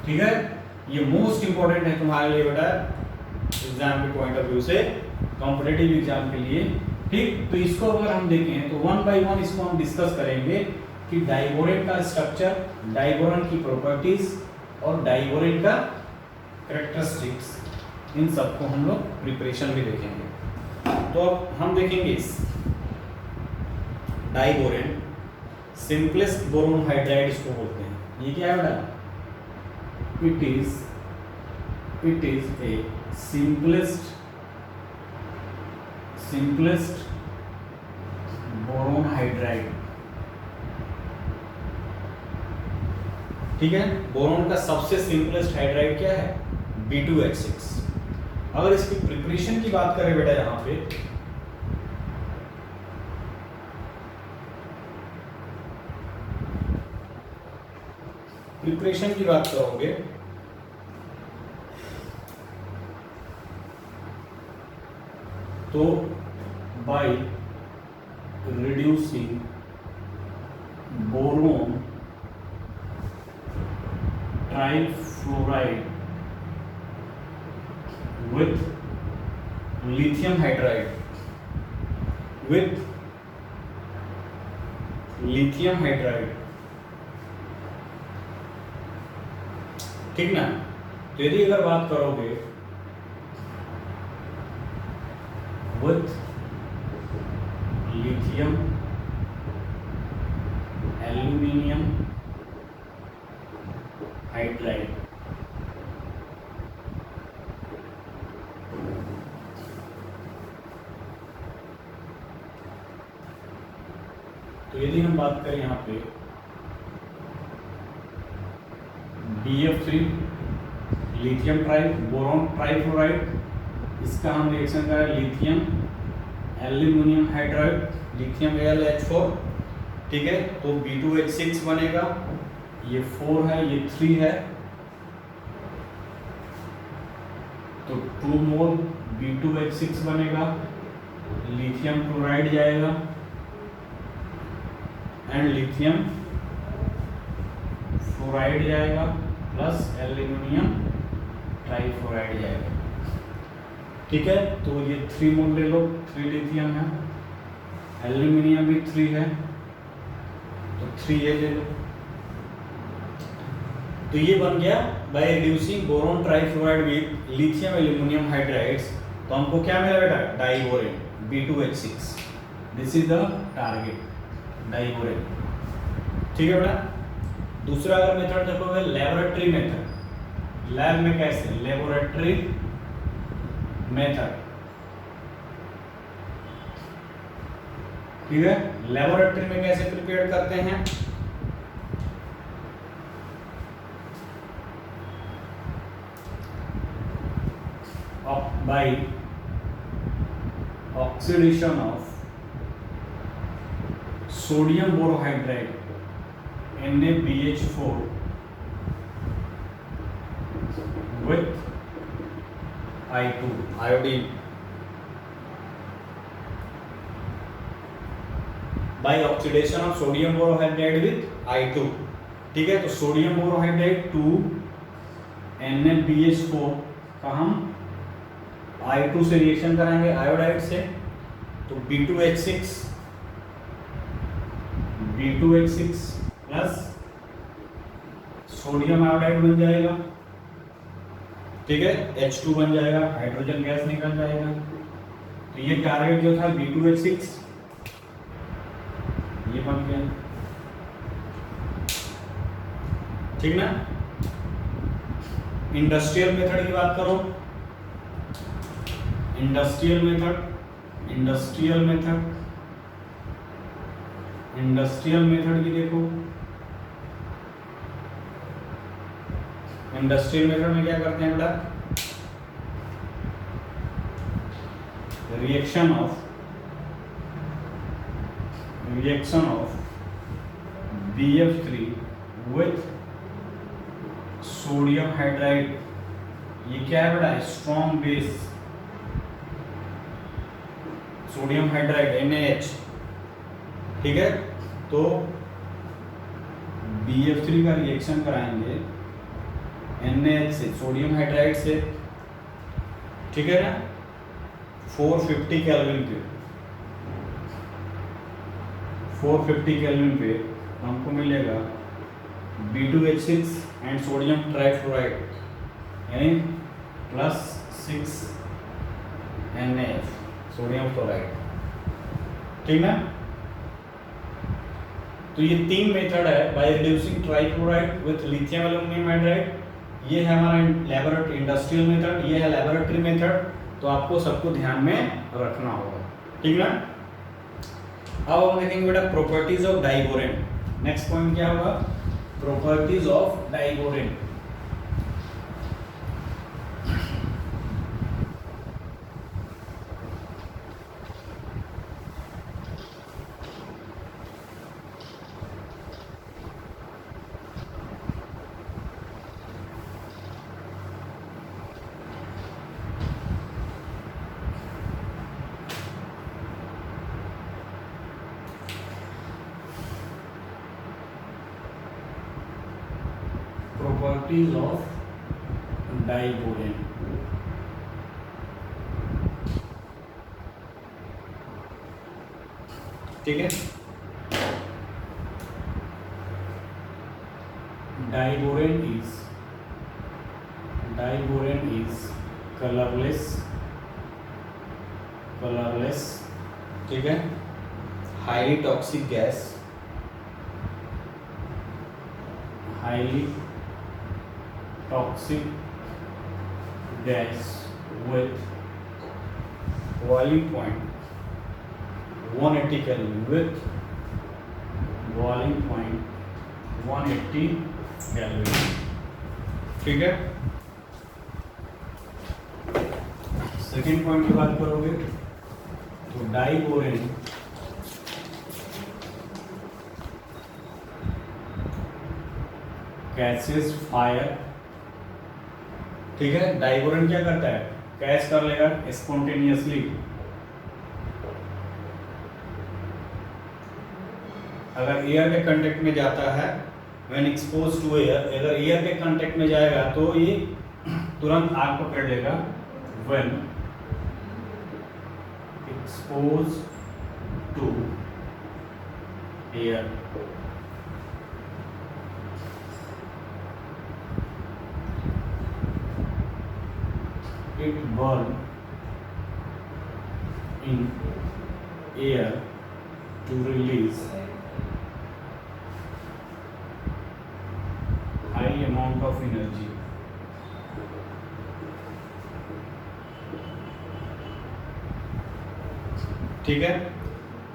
ठीक है, ये मोस्ट इंपॉर्टेंट है तुम्हारे लिए बेटा एग्जाम के पॉइंट ऑफ व्यू से, कॉम्पिटिटिव एग्जाम के लिए। ठीक, तो इसको अगर हम देखें तो वन बाय वन इसको हम डिस्कस करेंगे कि डाइबोरेन का स्ट्रक्चर, डाइबोरेन की प्रॉपर्टीज और डाइबोरेन का कैरेक्टरिस्टिक्स, इन सबको हम लोग प्रिपरेशन में देखेंगे। तो अब हम देखेंगे डाइबोरेन, सिंपलेस्ट बोरोन हाइड्राइड इसको बोलते हैं। ये क्या है बेटा, it is a simplest boron hydride. ठीक है, बोरोन का सबसे सिंपलेस्ट हाइड्राइड क्या है, B2H6। अगर इसकी प्रिपरेशन की बात करें बेटा, यहां पे प्रिपरेशन की बात करोगे तो by reducing boron trifluoride with lithium hydride, ठीक ना। तो यदि अगर बात करोगे विथ लिथियम एल्यूमिनियम हाइड्राइड, यदि हम बात करें यहाँ पे BF3 lithium try boron trifluoride, इसका हम रिएक्शन करें lithium aluminium hydride lithium AlH4, ठीक है। तो B2H6 बनेगा, ये 4 है ये 3 है, तो 2 मोल B2H6 बनेगा, लिथियम क्लोराइड जाएगा एंड लिथियम फ्लोराइड जाएगा प्लस एल्यूमिनियम ट्राइफ्लोराइड जाएगा, ठीक है। तो ये 3 मोल ले लो, 3 लिथियम है, एल्यूमिनियम भी 3 है, तो 3 ये ले लो। तो ये बन गया by reducing boron trifluoride with lithium aluminium hydrides. तो हमको क्या मिला बेटा, diborane B2H6, this is the target diborane, ठीक है बेटा। दूसरा अगर मेथड देखोगे लेबोरेटरी मेथड, लैब में कैसे, लेबोरेटरी मेथड, ठीक है। लेबोरेटरी में कैसे प्रिपेयर करते हैं, by oxidation of sodium borohydride NaBH4 with I2 iodine by oxidation of sodium borohydride with I2, ठीक है। तो सोडियम बोरोहाइड्राइड 2 NaBH4 का हम I2 से रिएक्शन कराएंगे आयोडाइड से, तो B2H6 प्लस सोडियम आयोडाइड बन जाएगा, ठीक है, H2 बन जाएगा, हाइड्रोजन गैस निकल जाएगा। तो ये टारगेट जो था B2H6 ये बन गया, ठीक ना। इंडस्ट्रियल मेथड की बात करो, इंडस्ट्रियल मेथड की देखो, इंडस्ट्रियल मेथड में क्या करते हैं बेटा, reaction of BF3 with sodium hydride, ये क्या है बेटा, strong base sodium hydride NaH, ठीक है। तो BF3 का रिएक्शन कराएंगे NaH से, सोडियम हाइड्राइड से, ठीक है ना, 450 केल्विन पे हमको मिलेगा B2H6 एंड सोडियम ट्राइफ्लोराइड यानी प्लस 6 NaF सोडियम फ्लोराइड, ठीक ना। तो ये 3 मेथड है by reducing trifluoride with lithium aluminium hydride, ये है हमारा लैबोरेटरी इंडस्ट्रियल मेथड, ये है लैबोरेटरी मेथड। तो आपको सबको ध्यान में रखना होगा, ठीक ना। अब हम देखेंगे बेटा properties of diborane. Next point क्या होगा, properties of diborane. Properties of diborane, ठीक है। डाइबोरेन इज कलरलेस, ठीक है, highly toxic gas, with boiling point 180 Kelvin with boiling point 180 kelvin. ठीक है, सेकेंड पॉइंट की बात करोगे तो डाइबोरेन कैचेस फायर। ठीक है, डाइबोरेन क्या करता है, कैच कर लेगा स्पॉन्टेनियसली। अगर एयर के कांटेक्ट में जाता है, व्हेन एक्सपोज टू एयर, अगर एयर के कांटेक्ट में जाएगा तो ये तुरंत आग पकड़ लेगा। When expose to air, it burn in air to release high amount of energy। ठीक है,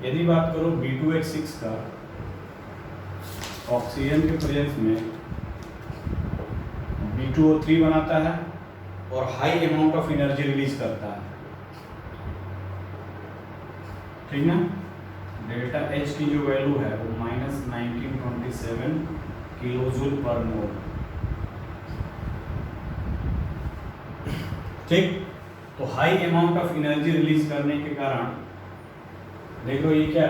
यदि बात करो B2H6 का, ऑक्सीजन के प्रेजेंस में B2O3 बनाता है और high amount of energy release करता है। ठीक ना, डेल्टा H की जो वैल्यू है वो -1927 किलोजूल पर मोल। ठीक, तो high amount of energy release करने के कारण देखो ये क्या,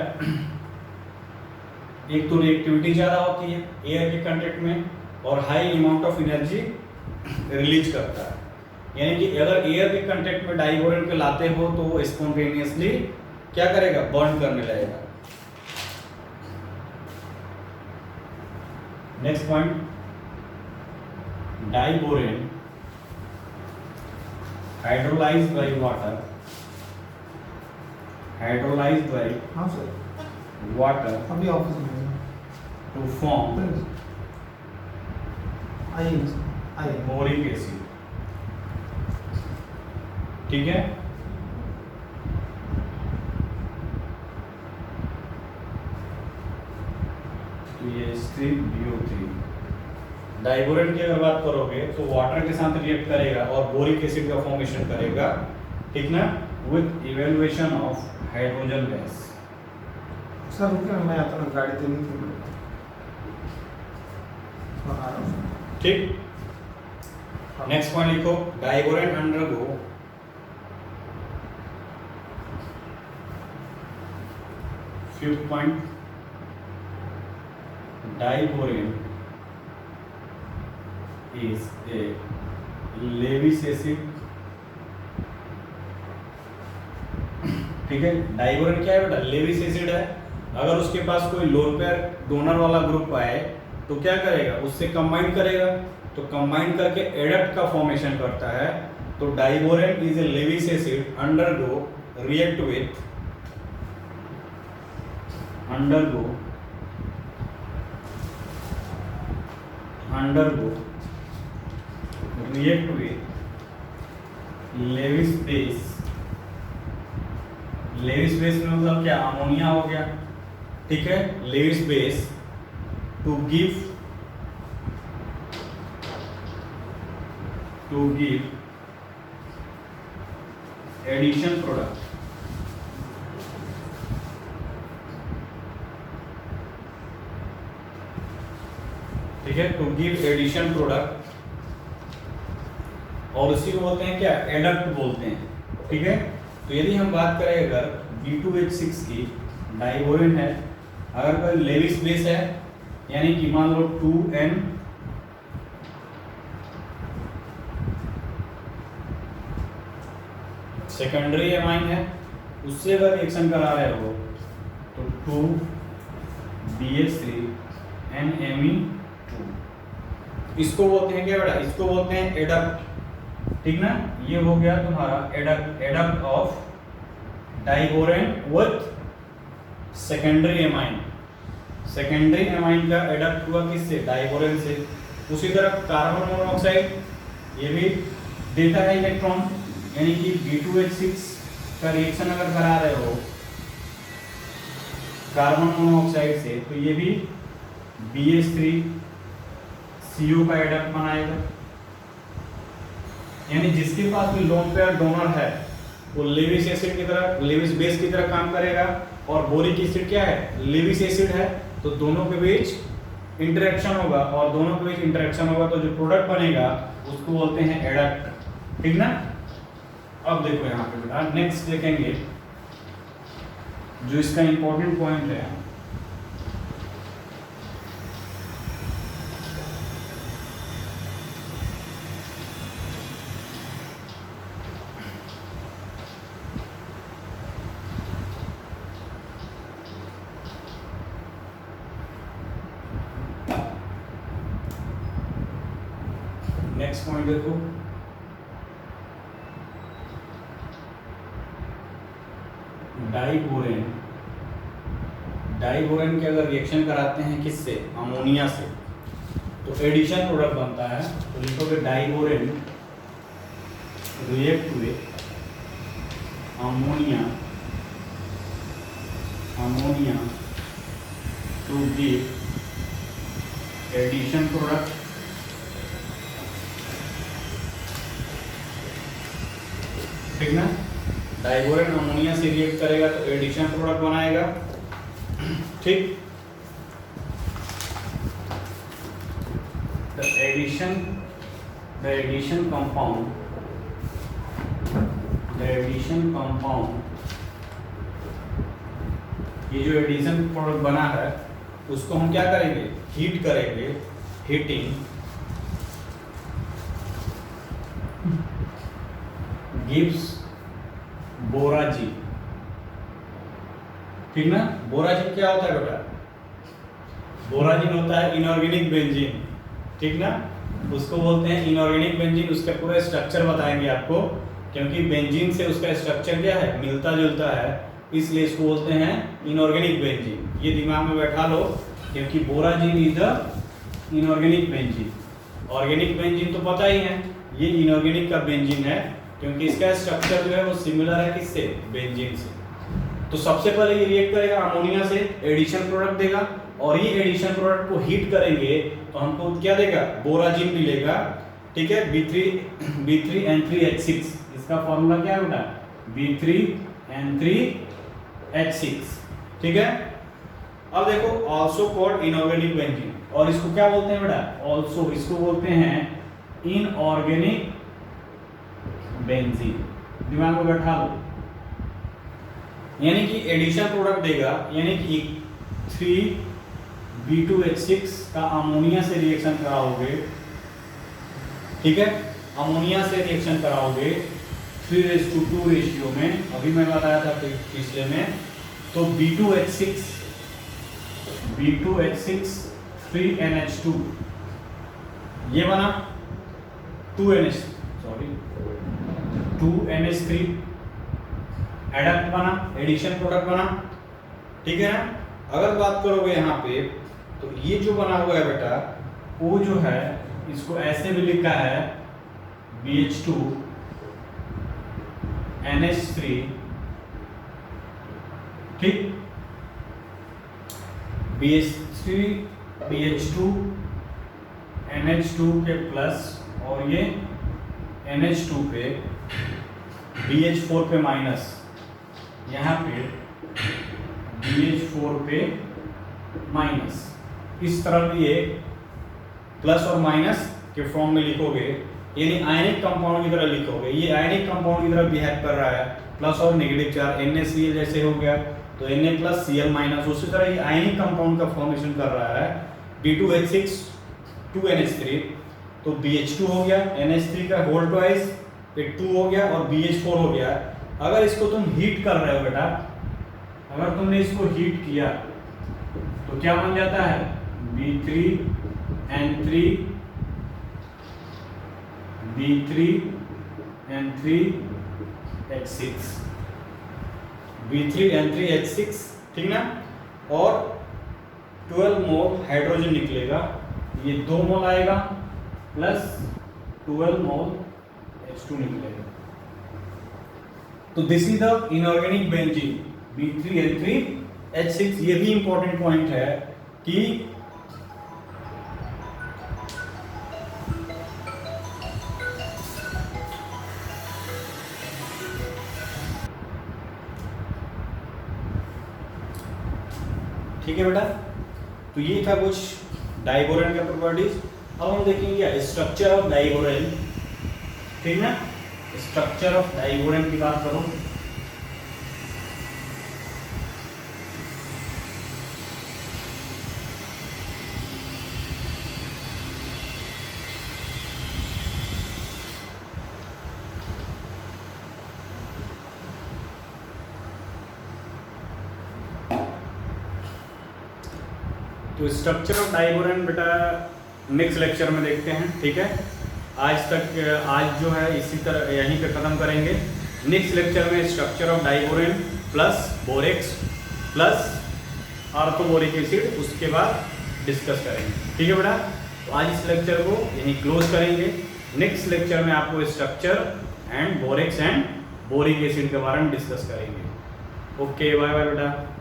एक तो रिएक्टिविटी ज्यादा होती है एयर के कांटेक्ट में और high amount of energy release करता है। यानी कि अगर एयर के कांटेक्ट में डाइबोरेन को लाते हो तो वो स्पॉन्टेनियसली क्या करेगा, बर्न करने लगेगा। Next point, diborane hydrolysed by water, hydrolysed by हाँ सर, वाटर अभी ऑफिस में to form I boric acid. ठीक है, तो ये BO3 डाइबोरेन की अगर बात करोगे तो वाटर के साथ रिएक्ट करेगा और बोरिक एसिड का फॉर्मेशन करेगा। ठीक ना, with evaluation of hydrogen gas. Sir रुकिए, मैं आता हूँ, गाड़ी देनी थी। ठीक, नेक्स्ट पॉइंट लिखो, diborane undergo fifth point, diborane is a Lewis acid. ठीक है, डाइबोरेन क्या है बेटा, लेविस एसिड है। अगर उसके पास कोई लोन पेयर डोनर वाला ग्रुप आए तो क्या करेगा, उससे कंबाइन करेगा, तो कंबाइन करके एडक्ट का फॉर्मेशन करता है। तो diborane is a Lewis acid undergo react with undergo react with Lewis base. Lewis base में मतलब क्या, अमोनिया हो गया। ठीक है, Lewis base to give addition product. ठीक है, टू गिव एडिशन प्रोडक्ट, और उसी को बोलते हैं क्या, एडक्ट बोलते हैं। ठीक है, तो यदि हम बात करें अगर B2H6 की, डाइबोरेन है, अगर कोई लेविस बेस है यानी कि मान लो 2N सेकेंडरी एमाइन है, उससे अगर रिएक्शन करा रहे हो तो 2BH3NMe2, इसको बोलते हैं क्या बेटा, इसको बोलते हैं एडक्ट। ठीक ना, ये हो गया तुम्हारा adduct of diborane with secondary amine. Secondary amine का एडक्ट हुआ किससे, डाइबोरेन से। उसी तरह कार्बन मोनोऑक्साइड ये भी देता है इलेक्ट्रॉन, यानी कि B2H6 का रिएक्शन अगर करा रहे हो, कार्बन मोनोऑक्साइड से, तो ये भी BH3CO का एडप्ट बनाएगा। यानी जिसके पास भी लोन पेयर डोनर है वो लेविस एसिड की तरह, लेविस बेस की तरह काम करेगा, और बोरिक एसिड क्या है, लेविस एसिड है, तो दोनों के बीच इंटरेक्शन होगा, और दोनों के बीच इंटरेक्शन होगा तो जो प्रोडक्ट बनेगा उसको बोलते हैं एडक्ट। ठीक ना। अब देखो यहाँ पे बेटा नेक्स्ट देखेंगे जो इसका इंपॉर्टेंट पॉइंट है, नेक्स्ट पॉइंट देखो, डाइबोरेन। डाइबोरेन के अगर रिएक्शन कराते हैं किससे, अमोनिया से, तो एडिशन प्रोडक्ट बनता है। तो लिखोगे diborane react with ammonia to give addition product. ठीक ना। डाइबोरेन अमोनिया से रिएक्ट करेगा तो एडिशन प्रोडक्ट बनाएगा। ठीक। द एडिशन कंपाउंड, ये जो एडिशन प्रोडक्ट बना है उसको हम क्या करेंगे, हीट करेंगे। Heating gives borazine. ठीक ना। बोराजिन क्या होता है बेटा, बोराजिन होता है इनऑर्गेनिक बेंजीन। ठीक ना। उसको बोलते हैं इनऑर्गेनिक बेंजीन। उसका पूरा स्ट्रक्चर बताएंगे आपको, क्योंकि बेंजीन से उसका स्ट्रक्चर क्या है, मिलता जुलता है, इसलिए इसको बोलते हैं इनऑर्गेनिक बेंजीन। ये दिमाग में बैठा लो, क्योंकि borazine is the inorganic benzene. Organic benzene तो पता ही है, ये इनऑर्गेनिक का बेंजीन है, क्योंकि इसका स्ट्रक्चर जो है वो सिमिलर है किससे, बेंजीन से। तो सबसे पहले ये रिएक्ट करेगा अमोनिया से, एडिशन प्रोडक्ट देगा, और ये एडिशन प्रोडक्ट को हीट करेंगे तो हमको क्या देगा, बोराजिन मिलेगा। ठीक है। B3N3H6, इसका फॉर्मूला क्या है बेटा, B3N3H6। ठीक है। अब देखो ऑल्सो कॉल्ड इनऑर्गेनिक बेंजीन, और इसको क्या बोलते हैं बेटा, ऑल्सो इसको बोलते हैं इनऑर्गेनिक बेंजीन। दिमाग में बैठा लो। यानी कि एडिशन प्रोडक्ट देगा, यानी कि 3B2H6 का अमोनिया से रिएक्शन कराओगे। ठीक है। अमोनिया से रिएक्शन कराओगे 3:2 रेशियो में, अभी मैं बताया था पिछले में। तो B2H6 3NH2 ये बना 2NH3 एडक्ट बना, एडिशन प्रोडक्ट बना। ठीक है ना। अगर बात करोगे यहाँ पे, तो ये जो बना हुआ है बेटा, वो जो है इसको ऐसे भी लिखा है BH2NH3। ठीक। BH2 के प्लस, और ये NH2 पे, BH4 पे माइनस, यहाँ पे BH4 पे माइनस। इस तरह भी ये प्लस और माइनस के फॉर्म में लिखोगे, यानी आयनिक कंपाउंड की तरह लिखोगे। ये आयनिक कंपाउंड की तरह बिहेव कर रहा है, प्लस और नेगेटिव चार्ज, NaCl जैसे हो गया तो Na+Cl-, उसी तरह ये आयनिक कंपाउंड का फॉर्मेशन कर रहा है। B2H6 2NH3, तो BH2 हो गया, NH3 का होल ट्वाइस, एक 2 हो गया, और BH4 हो गया। अगर इसको तुम हीट कर रहे हो बेटा, अगर तुमने इसको हीट किया तो क्या बन जाता है, B3N3H6। ठीक ना। और 12 मोल हाइड्रोजन निकलेगा, ये 2 मोल आएगा, प्लस 12 मोल H2 निकलेगा। तो this is the inorganic benzene B3N3 H6 ये भी इंपॉर्टेंट पॉइंट है कि ठीक है बेटा, तो ये था कुछ डाइबोरेन का प्रॉपर्टीज। अब हम देखेंगे स्ट्रक्चर ऑफ डाइबोरेन, ठीक है। स्ट्रक्चर ऑफ डाइबोरेन की बात करो, तो स्ट्रक्चर ऑफ डाइबोरेन बेटा नेक्स्ट लेक्चर में देखते हैं, ठीक है। आज जो है इसी तरह यहीं पे ख़त्म करेंगे। नेक्स्ट लेक्चर में structure of diborane plus borax plus orthoboric acid उसके बाद डिस्कस करेंगे, ठीक है बेटा। तो आज इस लेक्चर को यहीं क्लोज करेंगे। नेक्स्ट लेक्चर में आपको structure and borax and boric acid के बारे में डिस्कस करेंगे। ओके, बाय बाय बेटा।